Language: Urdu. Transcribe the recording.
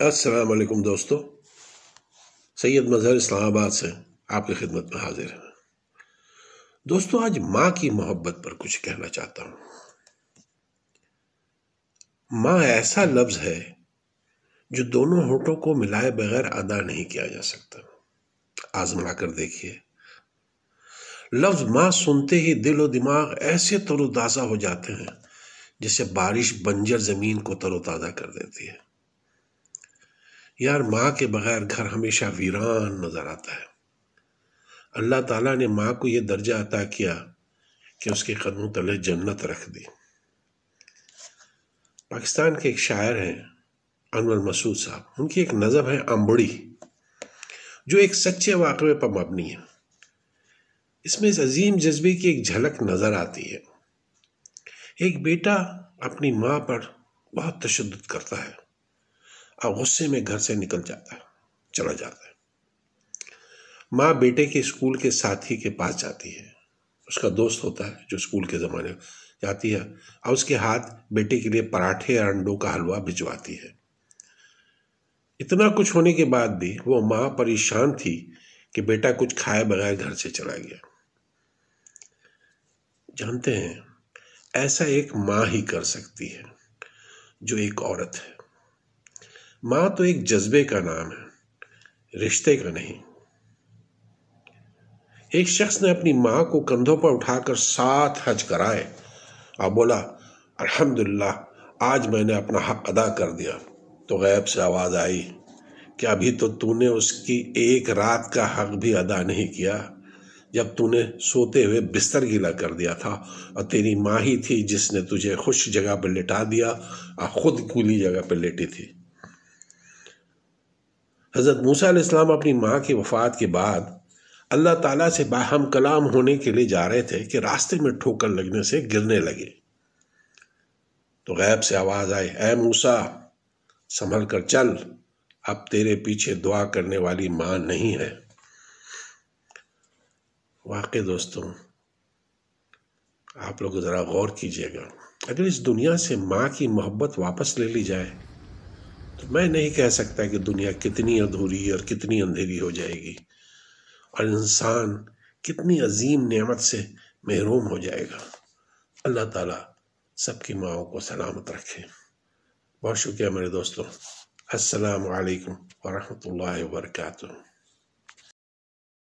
السلام علیکم دوستو، سید مظہر اسلام آباد سے آپ کی خدمت میں حاضر ہیں۔ دوستو، آج ماں کی محبت پر کچھ کہنا چاہتا ہوں۔ ماں ایسا لفظ ہے جو دونوں ہونٹوں کو ملائے بغیر ادا نہیں کیا جا سکتا۔ آزما کر دیکھیے۔ لفظ ماں سنتے ہی دل و دماغ ایسے تر و تازہ ہو جاتے ہیں جیسے بارش بنجر زمین کو تر و تازہ کر دیتی ہے۔ یار، ماں کے بغیر گھر ہمیشہ ویران نظر آتا ہے۔ اللہ تعالیٰ نے ماں کو یہ درجہ عطا کیا کہ اس کے قدموں تلے جنت رکھ دی۔ پاکستان کے ایک شاعر ہیں انور مسعود صاحب، ان کی ایک نظم ہے امبڑی، جو ایک سچے واقعے پر مبنی ہے۔ اس میں اس عظیم جذبے کی ایک جھلک نظر آتی ہے۔ ایک بیٹا اپنی ماں پر بہت تشدد کرتا ہے اور غصے میں گھر سے چلا جاتا ہے۔ ماں بیٹے کے اسکول کے ساتھی کے پاس جاتی ہے، اس کا دوست ہوتا ہے جو اسکول کے زمانے میں جاتی ہے، اور اس کے ہاتھ بیٹے کے لیے پراٹھے اور انڈوں کا حلوہ بھجواتی ہے۔ اتنا کچھ ہونے کے بعد بھی وہ ماں پریشان تھی کہ بیٹا کچھ کھائے بغیر گھر سے چلا گیا۔ جانتے ہیں، ایسا ایک ماں ہی کر سکتی ہے جو ایک عورت ہے۔ ماں تو ایک جذبے کا نام ہے، رشتے کا نہیں۔ ایک شخص نے اپنی ماں کو کندھوں پر اٹھا کر 7 حج کرائے اور بولا، الحمدللہ، آج میں نے اپنا حق ادا کر دیا۔ تو غیب سے آواز آئی کہ ابھی تو نے اس کی ایک رات کا حق بھی ادا نہیں کیا، جب تو نے سوتے ہوئے بستر گیلا کر دیا تھا، اور تیری ماں ہی تھی جس نے تجھے خوش جگہ پر لٹا دیا اور خود گیلی جگہ پر لیٹی تھی۔ حضرت موسیٰ علیہ السلام اپنی ماں کی وفات کے بعد اللہ تعالیٰ سے باہم کلام ہونے کے لیے جا رہے تھے کہ راستے میں ٹھوکر لگنے سے گرنے لگے۔ تو غیب سے آواز آئی، اے موسیٰ، سنبھل کر چل، اب تیرے پیچھے دعا کرنے والی ماں نہیں ہے۔ واقعی دوستوں، آپ لوگ ذرا غور کیجئے گا، اگر اس دنیا سے ماں کی محبت واپس لے لی جائے تو میں نہیں کہہ سکتا کہ دنیا کتنی ادھوری اور کتنی اندھیری ہو جائے گی، اور انسان کتنی عظیم نعمت سے محروم ہو جائے گا۔ اللہ تعالیٰ سب کی ماؤں کو سلامت رکھے۔ بہت شکریہ میرے دوستوں۔ السلام علیکم ورحمۃ اللہ وبرکاتہ۔